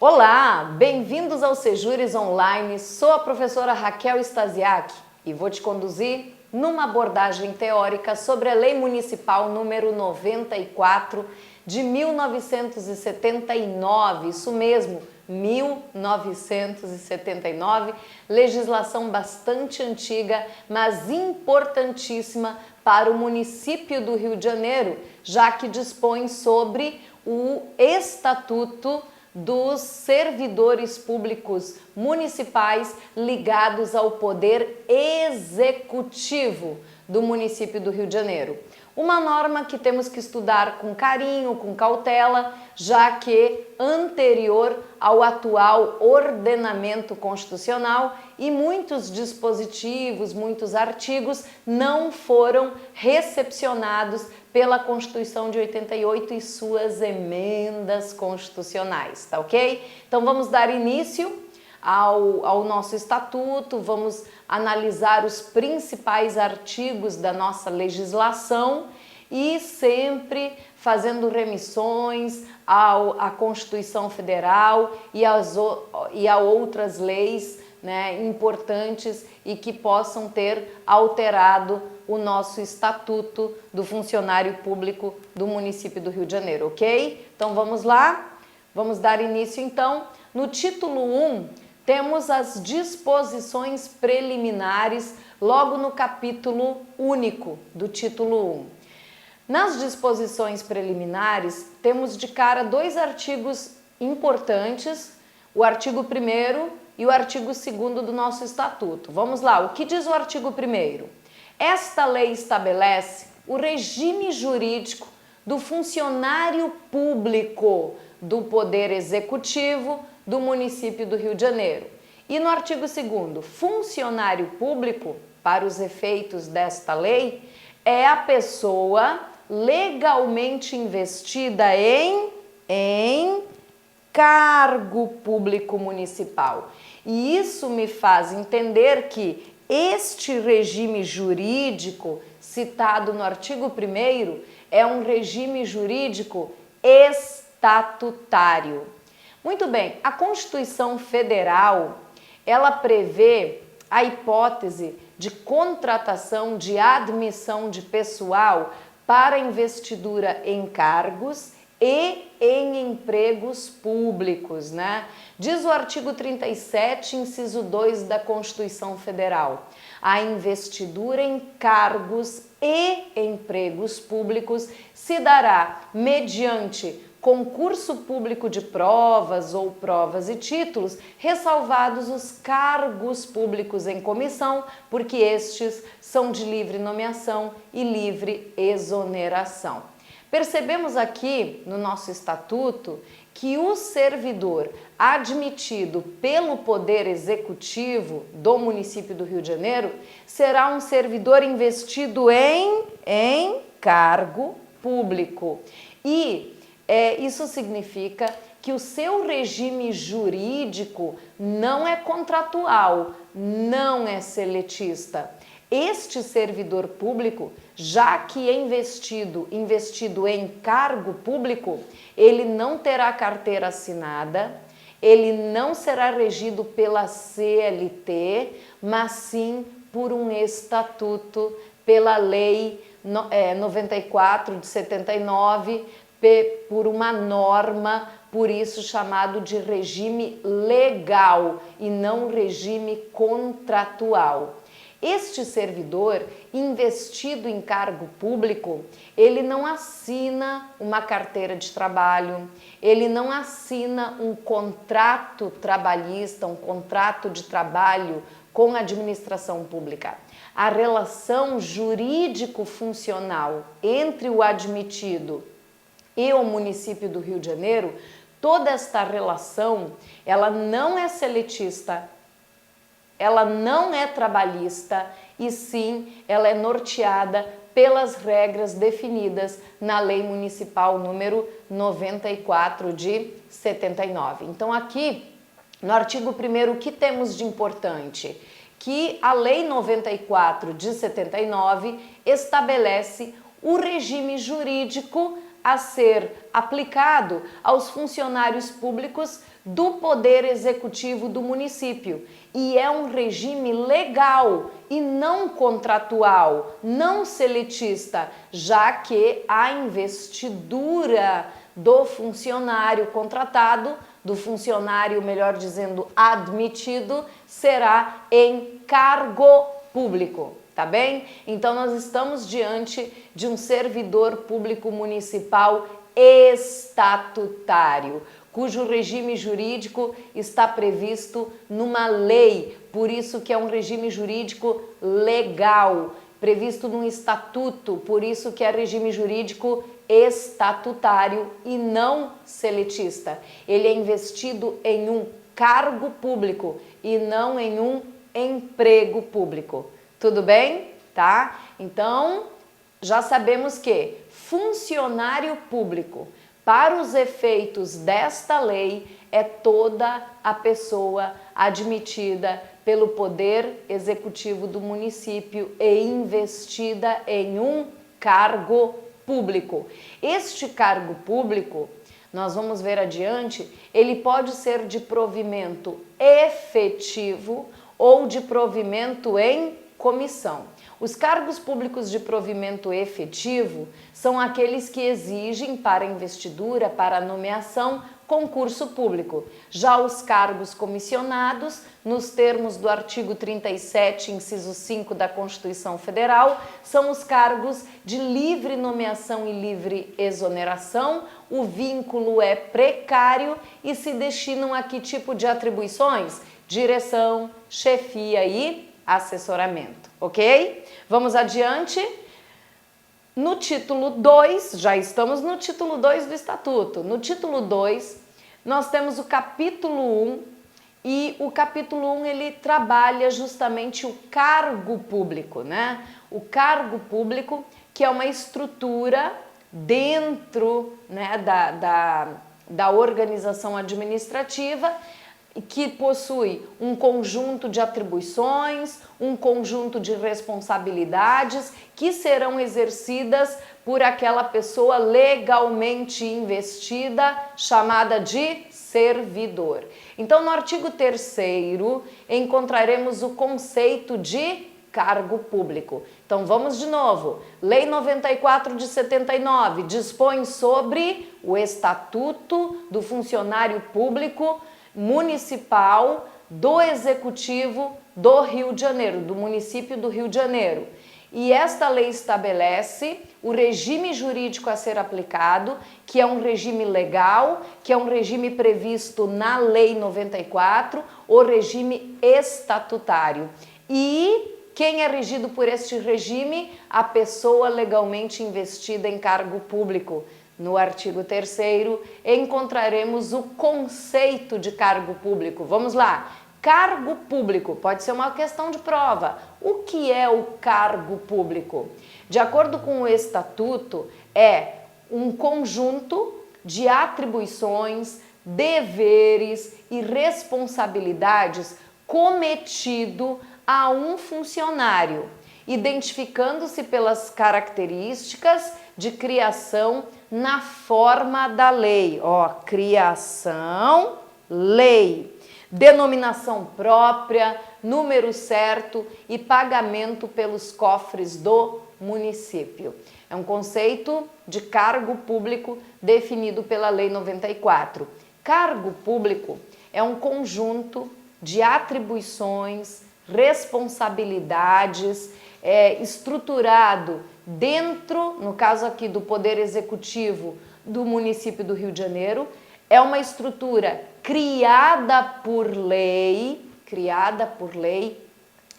Olá, bem-vindos ao Sejures Online. Sou a professora Raquel Stasiak e vou te conduzir numa abordagem teórica sobre a Lei Municipal número 94 de 1979, isso mesmo, 1979, legislação bastante antiga, mas importantíssima para o município do Rio de Janeiro, já que dispõe sobre o Estatuto dos servidores públicos municipais ligados ao poder executivo do município do Rio de Janeiro. Uma norma que temos que estudar com carinho, com cautela, já que anterior ao atual ordenamento constitucional e muitos dispositivos, muitos artigos não foram recepcionados pela Constituição de 88 e suas emendas constitucionais, tá ok? Então vamos dar início ao nosso estatuto, vamos analisar os principais artigos da nossa legislação e sempre fazendo remissões à Constituição Federal e a outras leis, né, importantes e que possam ter alterado o nosso estatuto do funcionário público do município do Rio de Janeiro, ok? Então vamos lá, vamos dar início então. No título 1, temos as disposições preliminares logo no capítulo único do título 1. Nas disposições preliminares, temos de cara dois artigos importantes, o artigo 1º e o artigo 2º do nosso estatuto. Vamos lá, o que diz o artigo 1º? Esta lei estabelece o regime jurídico do funcionário público do Poder Executivo do município do Rio de Janeiro. E no artigo 2º, funcionário público, para os efeitos desta lei, é a pessoa legalmente investida em cargo público municipal. E isso me faz entender que este regime jurídico citado no artigo 1º é um regime jurídico estatutário. Muito bem, a Constituição Federal, ela prevê a hipótese de contratação de admissão de pessoal para investidura em cargos e em empregos públicos, né? Diz o artigo 37, inciso 2 da Constituição Federal. A investidura em cargos e empregos públicos se dará mediante concurso público de provas ou provas e títulos, ressalvados os cargos públicos em comissão, porque estes são de livre nomeação e livre exoneração. Percebemos aqui no nosso estatuto que o servidor admitido pelo Poder Executivo do município do Rio de Janeiro será um servidor investido em cargo público. E isso significa que o seu regime jurídico não é contratual, não é seletista. Este servidor público, já que é investido em cargo público, ele não terá carteira assinada, ele não será regido pela CLT, mas sim por um estatuto, pela Lei 94 de 79, por uma norma, por isso chamado de regime legal e não regime contratual. Este servidor investido em cargo público, ele não assina uma carteira de trabalho, ele não assina um contrato trabalhista, um contrato de trabalho com a administração pública. A relação jurídico-funcional entre o admitido e o município do Rio de Janeiro, toda esta relação, ela não é seletista, ela não é trabalhista e sim, ela é norteada pelas regras definidas na Lei Municipal número 94 de 79. Então aqui, no artigo 1º, o que temos de importante? Que a Lei 94 de 79 estabelece o regime jurídico a ser aplicado aos funcionários públicos do Poder Executivo do município. E é um regime legal e não contratual, não seletista, já que a investidura do funcionário contratado, do funcionário, melhor dizendo, admitido, será em cargo público, tá bem? Então nós estamos diante de um servidor público municipal estatutário, cujo regime jurídico está previsto numa lei, por isso que é um regime jurídico legal, previsto num estatuto, por isso que é regime jurídico estatutário e não seletista. Ele é investido em um cargo público e não em um emprego público. Tudo bem? Tá? Então, já sabemos que funcionário público, para os efeitos desta lei, é toda a pessoa admitida pelo Poder Executivo do município e investida em um cargo público. Este cargo público, nós vamos ver adiante, ele pode ser de provimento efetivo ou de provimento em comissão. Os cargos públicos de provimento efetivo são aqueles que exigem para investidura, para nomeação, concurso público. Já os cargos comissionados, nos termos do artigo 37, inciso 5 da Constituição Federal, são os cargos de livre nomeação e livre exoneração. O vínculo é precário e se destinam a que tipo de atribuições? Direção, chefia e assessoramento, ok? Vamos adiante. No título 2, já estamos no título 2 do Estatuto. No título 2, nós temos o capítulo 1 e o capítulo 1 ele trabalha justamente o cargo público, né? O cargo público, que é uma estrutura dentro, né, da organização administrativa, que possui um conjunto de atribuições, um conjunto de responsabilidades que serão exercidas por aquela pessoa legalmente investida, chamada de servidor. Então, no artigo 3º, encontraremos o conceito de cargo público. Então, vamos de novo. Lei 94 de 79 dispõe sobre o Estatuto do Funcionário Público Municipal do Executivo do Rio de Janeiro, do município do Rio de Janeiro. E esta lei estabelece o regime jurídico a ser aplicado, que é um regime legal, que é um regime previsto na Lei 94, o regime estatutário. E quem é regido por este regime? A pessoa legalmente investida em cargo público. No artigo 3º, encontraremos o conceito de cargo público. Vamos lá. Cargo público pode ser uma questão de prova. O que é o cargo público? De acordo com o Estatuto, é um conjunto de atribuições, deveres e responsabilidades cometido a um funcionário, identificando-se pelas características de criação na forma da lei. Ó, criação, lei, denominação própria, número certo e pagamento pelos cofres do município. É um conceito de cargo público definido pela Lei 94. Cargo público é um conjunto de atribuições, responsabilidades, estruturado dentro, no caso aqui do Poder Executivo do município do Rio de Janeiro, é uma estrutura criada por lei,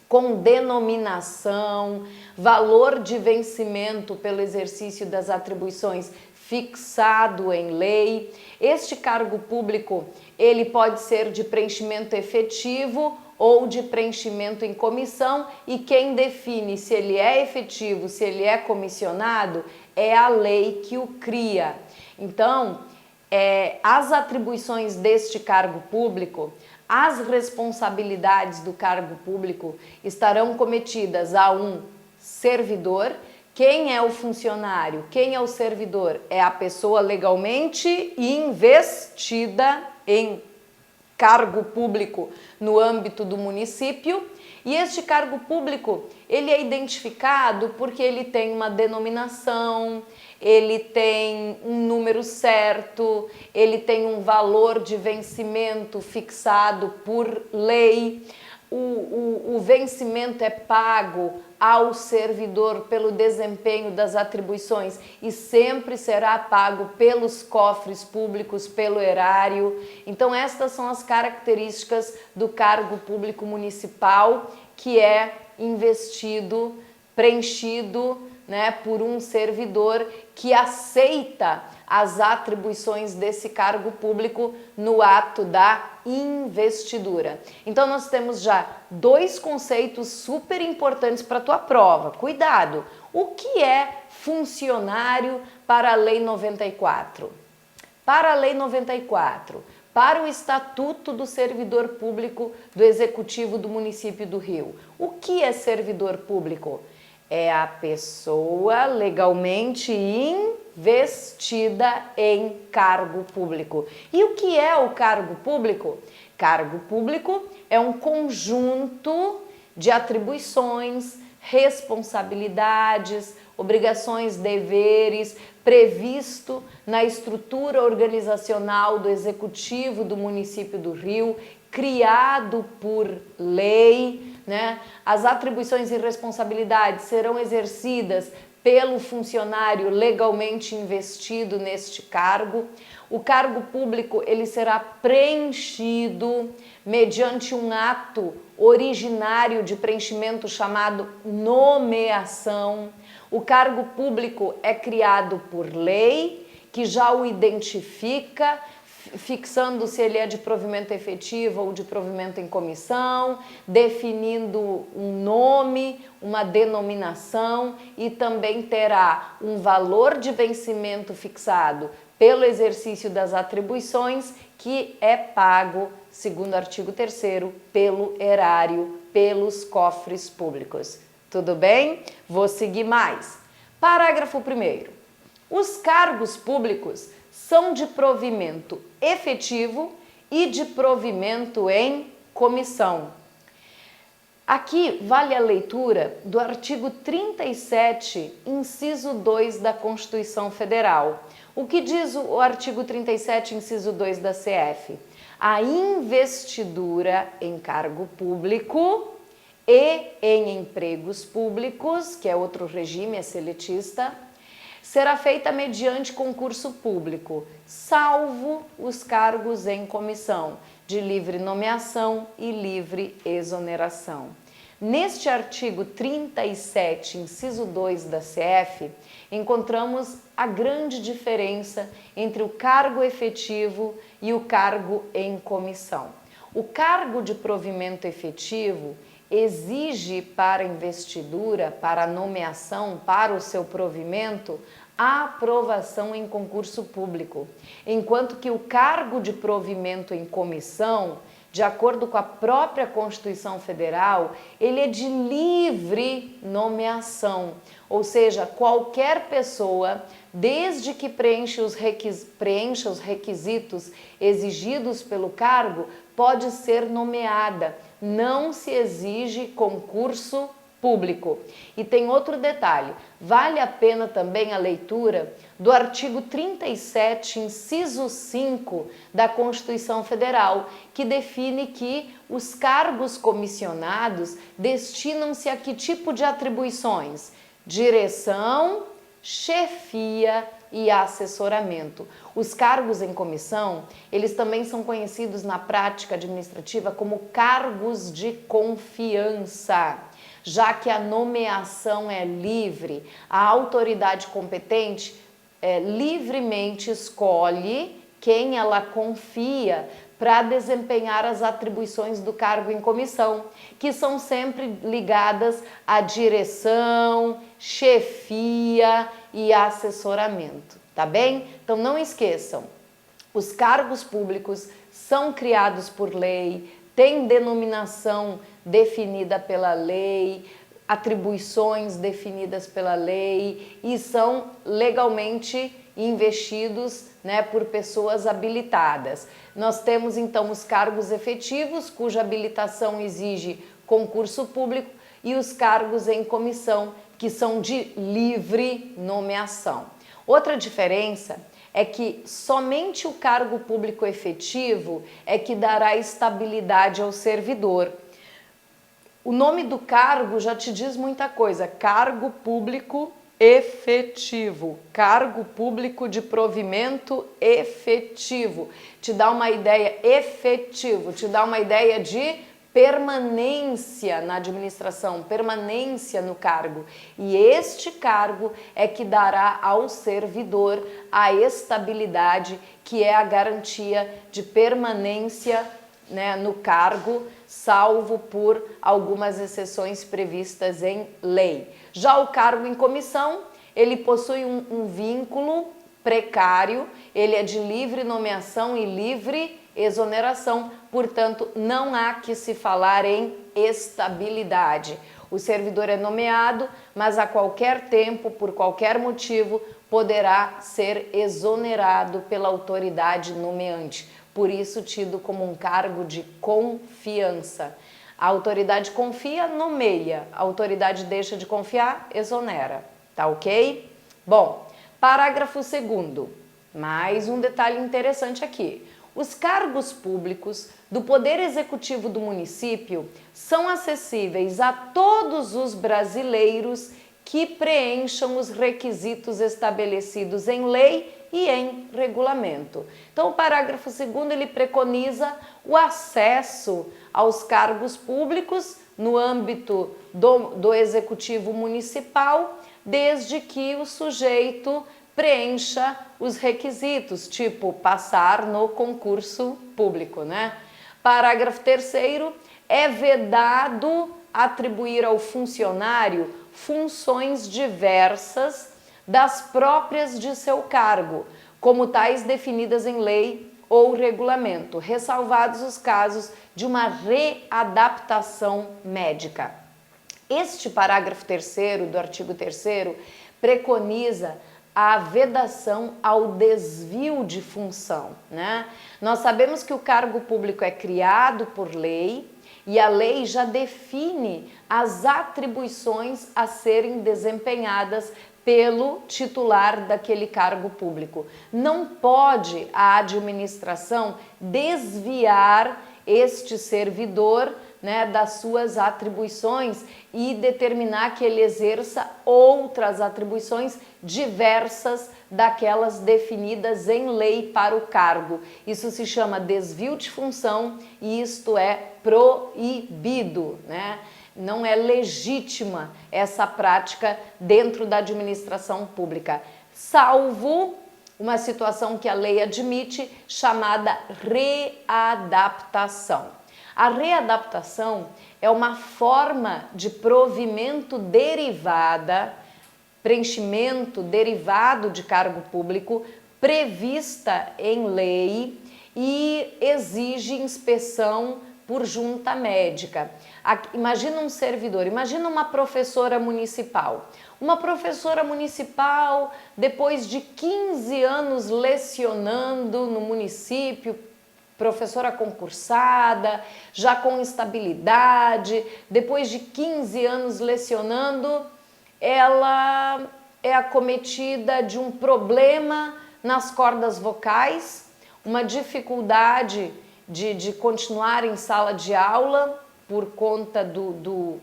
com denominação, valor de vencimento pelo exercício das atribuições fixado em lei. Este cargo público, ele pode ser de preenchimento efetivo ou de preenchimento em comissão, e quem define se ele é efetivo, se ele é comissionado, é a lei que o cria. Então, as atribuições deste cargo público, as responsabilidades do cargo público estarão cometidas a um servidor Quem é o funcionário? Quem é o servidor? É a pessoa legalmente investida em cargo público no âmbito do município, e este cargo público, ele é identificado porque ele tem uma denominação, ele tem um número certo, ele tem um valor de vencimento fixado por lei. O vencimento é pago ao servidor pelo desempenho das atribuições e sempre será pago pelos cofres públicos, pelo erário. Então, estas são as características do cargo público municipal, que é investido, preenchido, né, por um servidor que aceita as atribuições desse cargo público no ato da investidura. Então nós temos já dois conceitos super importantes para a tua prova. Cuidado! O que é funcionário para a Lei 94? Para a Lei 94, para o Estatuto do Servidor Público do Executivo do Município do Rio. O que é servidor público? É a pessoa legalmente investida em cargo público. E o que é o cargo público? Cargo público é um conjunto de atribuições, responsabilidades, obrigações, deveres, previsto na estrutura organizacional do Executivo do Município do Rio, criado por lei, né? As atribuições e responsabilidades serão exercidas pelo funcionário legalmente investido neste cargo. O cargo público ele será preenchido mediante um ato originário de preenchimento chamado nomeação. O cargo público é criado por lei, que já o identifica, fixando se ele é de provimento efetivo ou de provimento em comissão, definindo um nome, uma denominação e também terá um valor de vencimento fixado pelo exercício das atribuições que é pago, segundo o artigo 3º, pelo erário, pelos cofres públicos. Tudo bem? Vou seguir mais. Parágrafo 1º. Os cargos públicos são de provimento efetivo e de provimento em comissão. Aqui vale a leitura do artigo 37, inciso 2 da Constituição Federal. O que diz o artigo 37, inciso 2 da CF? A investidura em cargo público e em empregos públicos, que é outro regime, é seletista, será feita mediante concurso público, salvo os cargos em comissão, de livre nomeação e livre exoneração. Neste artigo 37, inciso 2 da CF, encontramos a grande diferença entre o cargo efetivo e o cargo em comissão. O cargo de provimento efetivo exige para investidura, para nomeação, para o seu provimento, a aprovação em concurso público, enquanto que o cargo de provimento em comissão, de acordo com a própria Constituição Federal, ele é de livre nomeação, ou seja, qualquer pessoa, desde que preencha os requisitos exigidos pelo cargo, pode ser nomeada. Não se exige concurso público. E tem outro detalhe, vale a pena também a leitura do artigo 37, inciso 5 da Constituição Federal, que define que os cargos comissionados destinam-se a que tipo de atribuições? Direção, chefia e assessoramento. Os cargos em comissão, eles também são conhecidos na prática administrativa como cargos de confiança. Já que a nomeação é livre, a autoridade competente livremente escolhe quem ela confia para desempenhar as atribuições do cargo em comissão, que são sempre ligadas à direção, chefia e assessoramento, tá bem? Então não esqueçam, os cargos públicos são criados por lei, tem denominação definida pela lei, atribuições definidas pela lei e são legalmente investidos, né, por pessoas habilitadas. Nós temos então os cargos efetivos, cuja habilitação exige concurso público, e os cargos em comissão, que são de livre nomeação. Outra diferença é que somente o cargo público efetivo é que dará estabilidade ao servidor. O nome do cargo já te diz muita coisa: cargo público efetivo, cargo público de provimento efetivo. Te dá uma ideia efetivo, te dá uma ideia de permanência na administração, permanência no cargo. E este cargo é que dará ao servidor a estabilidade, que é a garantia de permanência, né, no cargo, salvo por algumas exceções previstas em lei. Já o cargo em comissão, ele possui um vínculo precário, ele é de livre nomeação e livre exoneração, portanto, não há que se falar em estabilidade. O servidor é nomeado, mas a qualquer tempo, por qualquer motivo, poderá ser exonerado pela autoridade nomeante. Por isso, tido como um cargo de confiança. A autoridade confia, nomeia. A autoridade deixa de confiar, exonera. Tá ok? Bom, parágrafo 2º. Mais um detalhe interessante aqui. Os cargos públicos do Poder Executivo do município são acessíveis a todos os brasileiros que preencham os requisitos estabelecidos em lei e em regulamento. Então, o parágrafo 2º, ele preconiza o acesso aos cargos públicos no âmbito do Executivo Municipal, desde que o sujeito preencha os requisitos, tipo passar no concurso público, né? Parágrafo 3º, é vedado atribuir ao funcionário funções diversas das próprias de seu cargo, como tais definidas em lei ou regulamento, ressalvados os casos de uma readaptação médica. Este parágrafo 3º do artigo 3º preconiza a vedação ao desvio de função, né? Nós sabemos que o cargo público é criado por lei e a lei já define as atribuições a serem desempenhadas pelo titular daquele cargo público. Não pode a administração desviar este servidor, né, das suas atribuições e determinar que ele exerça outras atribuições diversas daquelas definidas em lei para o cargo. Isso se chama desvio de função e isto é proibido, né? Não é legítima essa prática dentro da administração pública, salvo uma situação que a lei admite, chamada readaptação. A readaptação é uma forma de provimento derivada, preenchimento derivado de cargo público, prevista em lei e exige inspeção por junta médica. Imagina um servidor, imagina uma professora municipal. Uma professora municipal, depois de 15 anos lecionando no município, professora concursada, já com estabilidade, depois de 15 anos lecionando, ela é acometida de um problema nas cordas vocais, uma dificuldade de continuar em sala de aula por conta do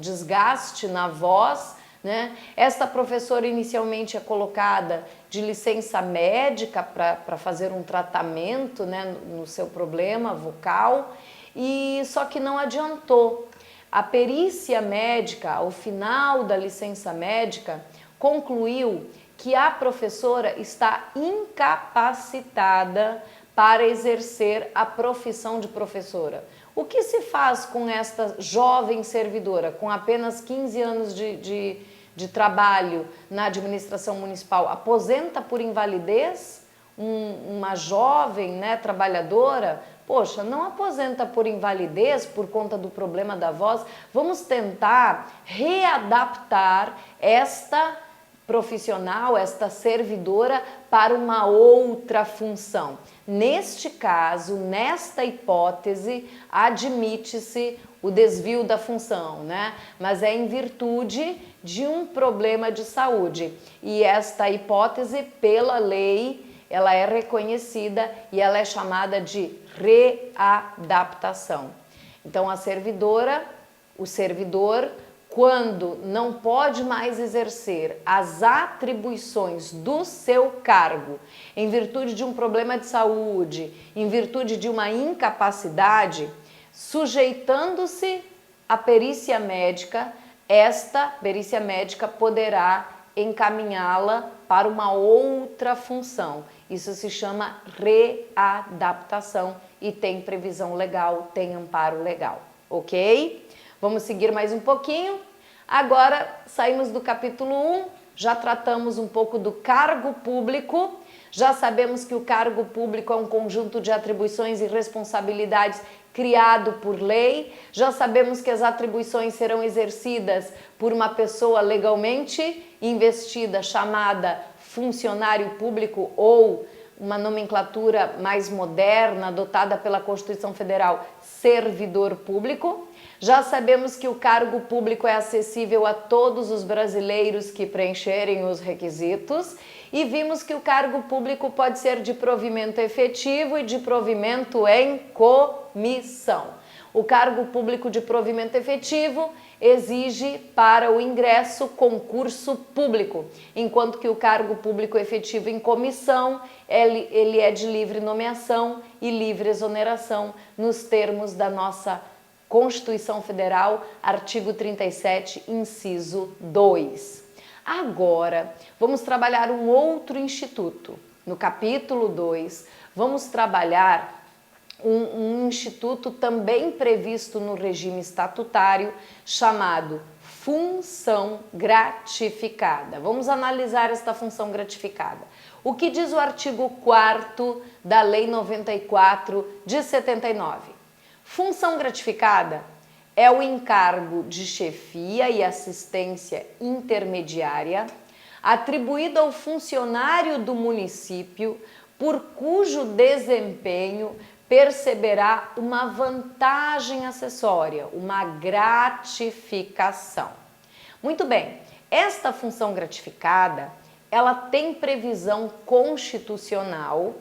desgaste na voz, né? Esta professora inicialmente é colocada de licença médica para fazer um tratamento, né, no seu problema vocal, e só que não adiantou. A perícia médica, ao final da licença médica, concluiu que a professora está incapacitada para exercer a profissão de professora. O que se faz com esta jovem servidora, com apenas 15 anos de trabalho na administração municipal? Aposenta por invalidez uma jovem, né, trabalhadora? Poxa, não aposenta por invalidez por conta do problema da voz. Vamos tentar readaptar esta profissional, esta servidora, para uma outra função. Neste caso, nesta hipótese, admite-se o desvio da função, né? Mas é em virtude de um problema de saúde. E esta hipótese, pela lei, ela é reconhecida e ela é chamada de readaptação. Então, a servidora, o servidor, quando não pode mais exercer as atribuições do seu cargo, em virtude de um problema de saúde, em virtude de uma incapacidade, sujeitando-se à perícia médica, esta perícia médica poderá encaminhá-la para uma outra função. Isso se chama readaptação e tem previsão legal, tem amparo legal, ok? Vamos seguir mais um pouquinho. Agora saímos do capítulo 1, já tratamos um pouco do cargo público, já sabemos que o cargo público é um conjunto de atribuições e responsabilidades criado por lei, já sabemos que as atribuições serão exercidas por uma pessoa legalmente investida, chamada funcionário público, ou uma nomenclatura mais moderna, adotada pela Constituição Federal, servidor público. Já sabemos que o cargo público é acessível a todos os brasileiros que preencherem os requisitos e vimos que o cargo público pode ser de provimento efetivo e de provimento em comissão. O cargo público de provimento efetivo exige para o ingresso concurso público, enquanto que o cargo público efetivo em comissão, ele é de livre nomeação e livre exoneração nos termos da nossa Constituição Federal, artigo 37, inciso 2. Agora, vamos trabalhar um outro instituto. No capítulo 2, vamos trabalhar um instituto também previsto no regime estatutário, chamado função gratificada. Vamos analisar esta função gratificada. O que diz o artigo 4º da Lei 94 de 79? Função gratificada é o encargo de chefia e assistência intermediária atribuído ao funcionário do município por cujo desempenho perceberá uma vantagem acessória, uma gratificação. Muito bem, esta função gratificada, ela tem previsão constitucional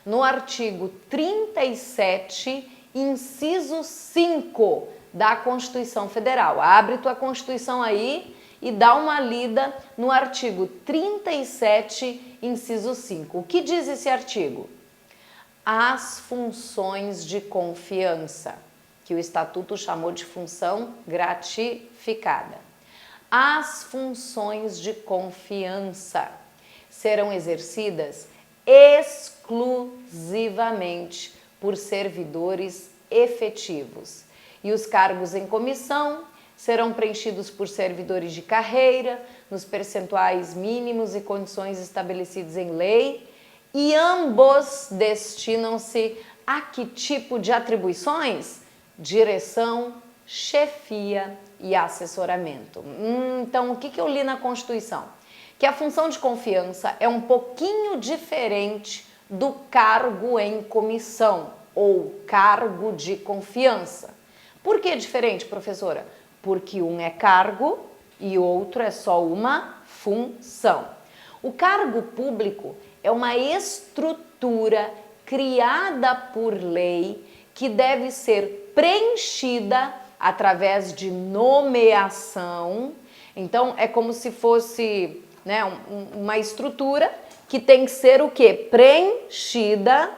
no artigo 37, inciso 5 da Constituição Federal. Abre tua Constituição aí e dá uma lida no artigo 37, inciso 5. O que diz esse artigo? As funções de confiança, que o Estatuto chamou de função gratificada. As funções de confiança serão exercidas exclusivamente por servidores efetivos. E os cargos em comissão serão preenchidos por servidores de carreira, nos percentuais mínimos e condições estabelecidos em lei, e ambos destinam-se a que tipo de atribuições? Direção, chefia e assessoramento. Então, o que eu li na Constituição? Que a função de confiança é um pouquinho diferente do cargo em comissão ou cargo de confiança. Por que diferente, professora? Porque um é cargo e outro é só uma função. O cargo público é uma estrutura criada por lei que deve ser preenchida através de nomeação. Então, é como se fosse, né, uma estrutura que tem que ser o quê? Preenchida,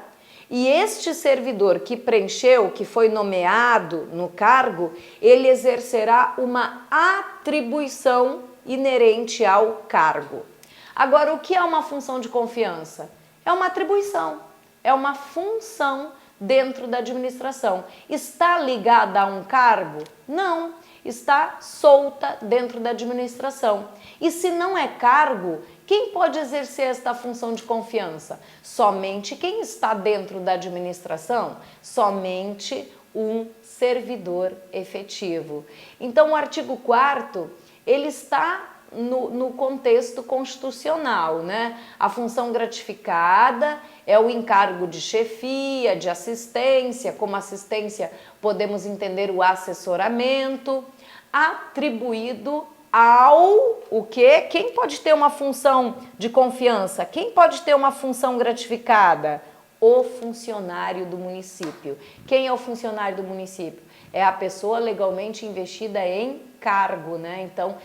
e este servidor que preencheu, que foi nomeado no cargo, ele exercerá uma atribuição inerente ao cargo. Agora, o que é uma função de confiança? É uma atribuição, é uma função dentro da administração. Está ligada a um cargo? Não, está solta dentro da administração. E se não é cargo, Quem pode exercer esta função de confiança? Somente quem está dentro da administração? Somente um servidor efetivo. Então, o artigo 4º, ele está no contexto constitucional, né? A função gratificada é o encargo de chefia, de assistência, como assistência podemos entender o assessoramento, atribuído ao o quê? Quem pode ter uma função de confiança? Quem pode ter uma função gratificada? O funcionário do município. Quem é o funcionário do município? É a pessoa legalmente investida em cargo, né? Então,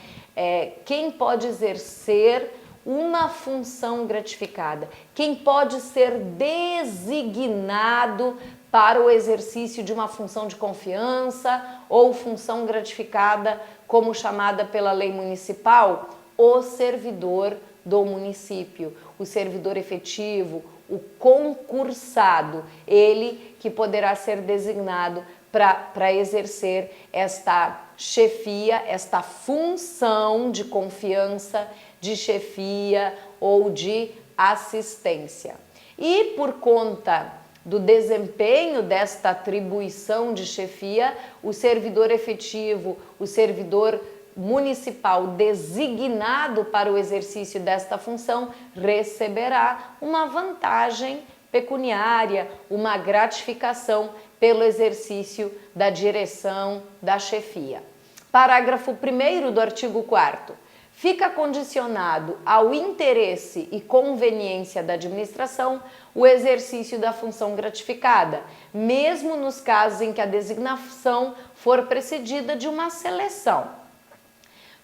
quem pode exercer uma função gratificada? Quem pode ser designado para o exercício de uma função de confiança ou função gratificada, como chamada pela lei municipal? O servidor do município, o servidor efetivo, o concursado, ele que poderá ser designado para exercer esta chefia, esta função de confiança, de chefia ou de assistência. E por conta do desempenho desta atribuição de chefia, o servidor efetivo, o servidor municipal designado para o exercício desta função receberá uma vantagem pecuniária, uma gratificação pelo exercício da direção da chefia. Parágrafo 1º do artigo 4º. Fica condicionado ao interesse e conveniência da administração o exercício da função gratificada, mesmo nos casos em que a designação for precedida de uma seleção.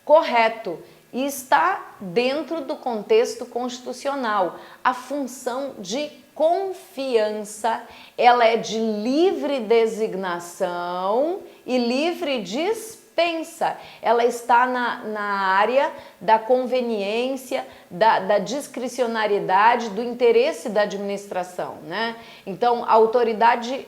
Correto. E está dentro do contexto constitucional. A função de confiança, ela é de livre designação e livre dispensa. Ela está na área da conveniência, da discricionariedade, do interesse da administração, né? Então, a autoridade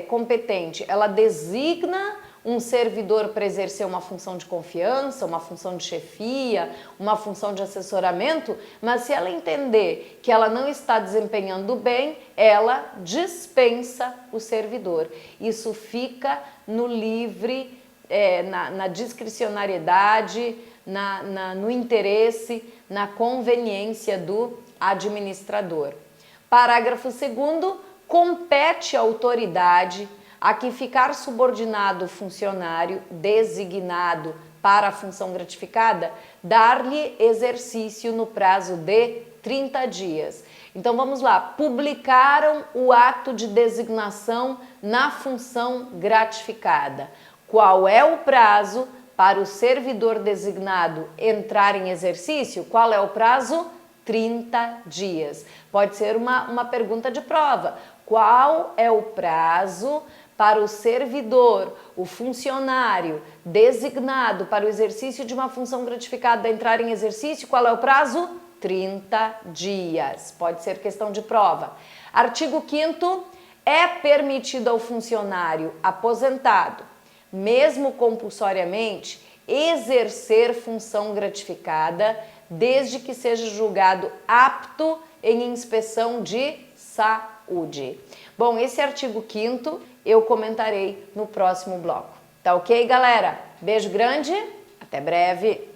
competente, ela designa um servidor para exercer uma função de confiança, uma função de chefia, uma função de assessoramento, mas se ela entender que ela não está desempenhando bem, ela dispensa o servidor. Isso fica no livre, na discricionariedade, no interesse, na conveniência do administrador. Parágrafo 2º, compete à autoridade a que ficar subordinado o funcionário designado para a função gratificada, dar-lhe exercício no prazo de 30 dias. Então vamos lá, publicaram o ato de designação na função gratificada. Qual é o prazo para o servidor designado entrar em exercício? Qual é o prazo? 30 dias. Pode ser uma pergunta de prova. Qual é o prazo para o servidor, o funcionário designado para o exercício de uma função gratificada entrar em exercício? Qual é o prazo? 30 dias. Pode ser questão de prova. Artigo 5º, é permitido ao funcionário aposentado, mesmo compulsoriamente, exercer função gratificada, desde que seja julgado apto em inspeção de saúde. Bom, esse artigo 5º eu comentarei no próximo bloco. Tá ok, galera? Beijo grande, até breve!